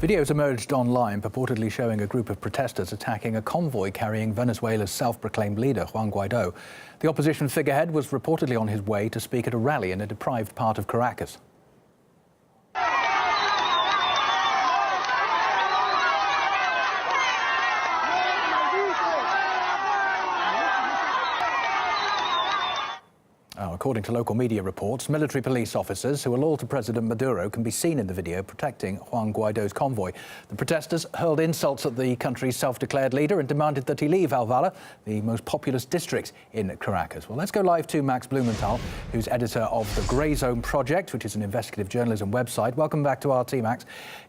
Videos emerged online purportedly showing a group of protesters attacking a convoy carrying Venezuela's self-proclaimed leader, Juan Guaido. The opposition figurehead was reportedly on his way to speak at a rally in a deprived part of Caracas. According to local media reports, military police officers who are loyal to President Maduro can be seen in the video protecting Juan Guaido's convoy. The protesters hurled insults at the country's self-declared leader and demanded that he leave Alvala, the most populous district in Caracas. Well, let's go live to Max Blumenthal, who's editor of the Grey Zone Project, which is an investigative journalism website. Welcome back to RT, Max.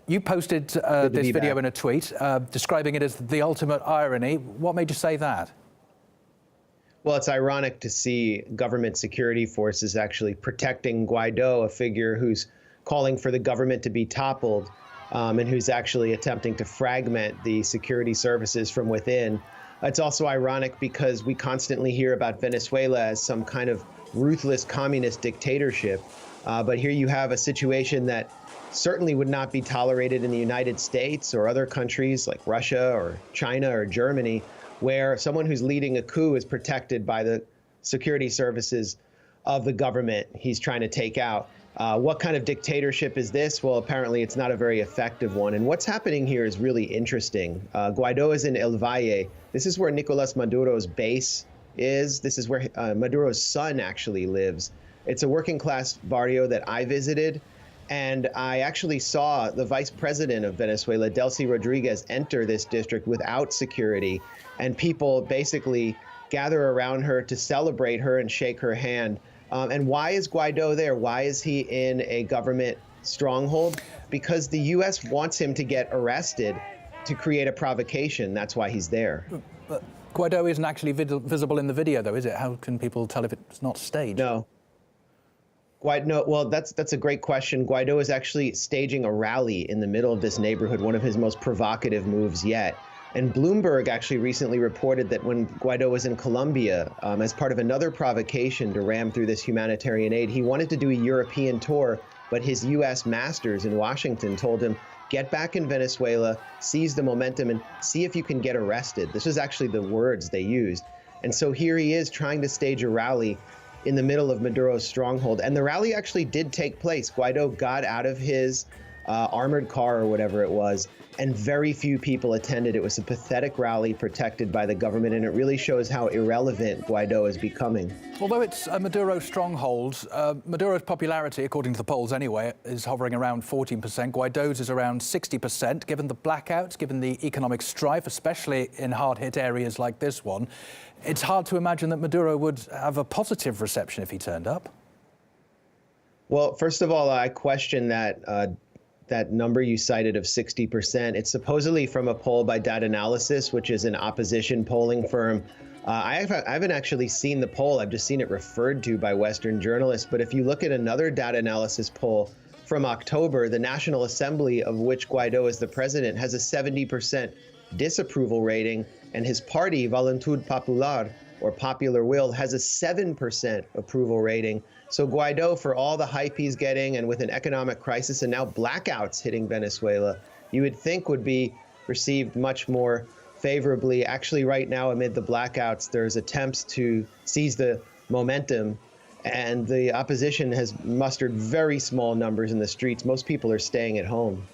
You posted this video in a tweet, describing it as the ultimate irony. What made you say that? Well, it's ironic to see government security forces actually protecting Guaido, a figure who's calling for the government to be toppled and who's actually attempting to fragment the security services from within. It's also ironic because we constantly hear about Venezuela as some kind of ruthless communist dictatorship. But here you have a situation that certainly would not be tolerated in the United States or other countries like Russia or China or Germany, where someone who's leading a coup is protected by the security services of the government he's trying to take out. What kind of dictatorship is this? Well, apparently it's not a very effective one. And what's happening here is really interesting. Guaido is in El Valle. This is where Nicolas Maduro's base is. This is where Maduro's son actually lives. It's a working class barrio that I visited. And I actually saw the vice president of Venezuela, Delcy Rodriguez, enter this district without security. And people basically gather around her to celebrate her and shake her hand. And why is Guaido there? Why is he in a government stronghold? Because the U.S. wants him to get arrested to create a provocation. That's why he's there. But Guaido isn't actually visible in the video, though, is it? How can people tell if it's not staged? No. Well, that's a great question. Guaido is actually staging a rally in the middle of this neighborhood, one of his most provocative moves yet. And Bloomberg actually recently reported that when Guaido was in Colombia, as part of another provocation to ram through this humanitarian aid, he wanted to do a European tour, but his U.S. masters in Washington told him, get back in Venezuela, seize the momentum, and see if you can get arrested. This was actually the words they used. And so here he is trying to stage a rally in the middle of Maduro's stronghold. And the rally actually did take place. Guaido got out of his armored car or whatever it was, and very few people attended. It was a pathetic rally protected by the government, and it really shows how irrelevant Guaido is becoming. Although it's a Maduro stronghold, Maduro's popularity, according to the polls anyway, is hovering around 14%. Guaido's is around 60%. Given the blackouts, given the economic strife, especially in hard-hit areas like this one, it's hard to imagine that Maduro would have a positive reception if he turned up. Well, first of all, I question that number you cited of 60%. It's supposedly from a poll by Data Analysis, which is an opposition polling firm. I haven't actually seen the poll. I've just seen it referred to by Western journalists. But if you look at another Data Analysis poll from October, the National Assembly, of which Guaido is the president, has a 70% disapproval rating, and his party, Juventud Popular, or Popular Will, has a 7% approval rating. So Guaido, for all the hype he's getting, and with an economic crisis and now blackouts hitting Venezuela, you would think would be received much more favorably. Actually, right now, amid the blackouts, there's attempts to seize the momentum, and the opposition has mustered very small numbers in the streets. Most people are staying at home.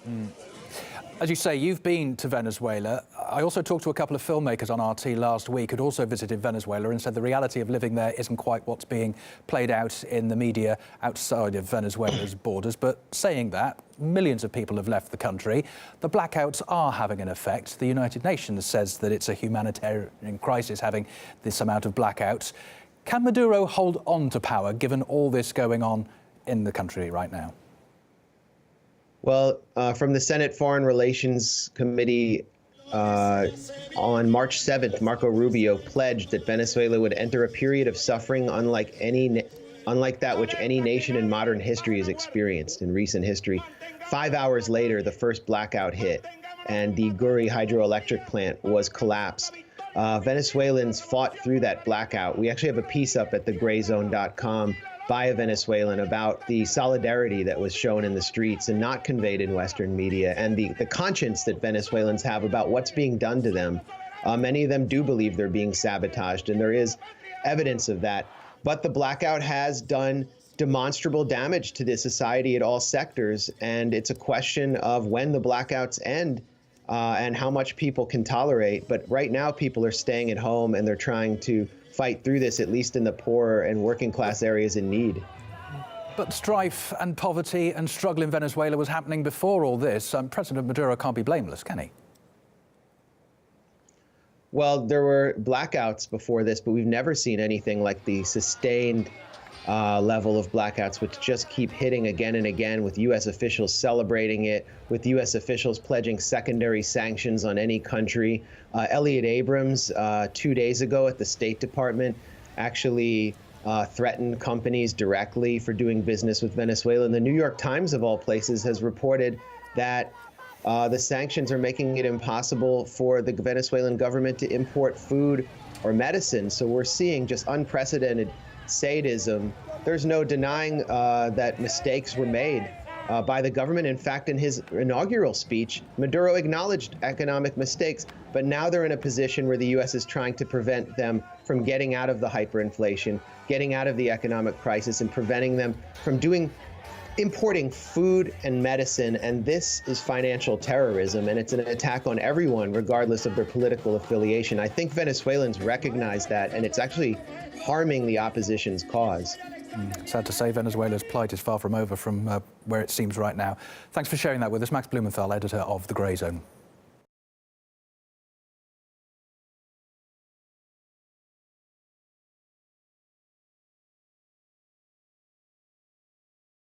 As you say, you've been to Venezuela. I also talked to a couple of filmmakers on RT last week who'd also visited Venezuela and said the reality of living there isn't quite what's being played out in the media outside of Venezuela's borders. But saying that, millions of people have left the country. The blackouts are having an effect. The United Nations says that it's a humanitarian crisis having this amount of blackouts. Can Maduro hold on to power given all this going on in the country right now? Well, from the Senate Foreign Relations Committee on March 7th, Marco Rubio pledged that Venezuela would enter a period of suffering unlike that which any nation in modern history has experienced in recent history. 5 hours later, the first blackout hit, and the Guri hydroelectric plant was collapsed. Venezuelans fought through that blackout. We actually have a piece up at thegrayzone.com by a Venezuelan about the solidarity that was shown in the streets and not conveyed in Western media, and the conscience that Venezuelans have about what's being done to them. Many of them do believe they're being sabotaged, and there is evidence of that. But the blackout has done demonstrable damage to the society at all sectors, and it's a question of when the blackouts end and how much people can tolerate. But right now, people are staying at home, and they're trying to fight through this, at least in the poorer and working class areas in need. But strife and poverty and struggle in Venezuela was happening before all this. President Maduro can't be blameless, can he? Well, there were blackouts before this, but we've never seen anything like the sustained level of blackouts, which just keep hitting again and again, with U.S. officials celebrating it, with U.S. officials pledging secondary sanctions on any country. Elliot Abrams, 2 days ago at the State Department, actually threatened companies directly for doing business with Venezuela. And the New York Times, of all places, has reported that the sanctions are making it impossible for the Venezuelan government to import food or medicine. So we're seeing just unprecedented sadism. There's no denying that mistakes were made by the government. In fact, in his inaugural speech, Maduro acknowledged economic mistakes, but now they're in a position where the U.S. is trying to prevent them from getting out of the hyperinflation, getting out of the economic crisis, and preventing them from importing food and medicine. And this is financial terrorism, and it's an attack on everyone, regardless of their political affiliation. I think Venezuelans recognize that, and it's actually harming the opposition's cause. Sad to say, Venezuela's plight is far from over from where it seems right now. Thanks for sharing that with us. Max Blumenthal, editor of The Grey Zone.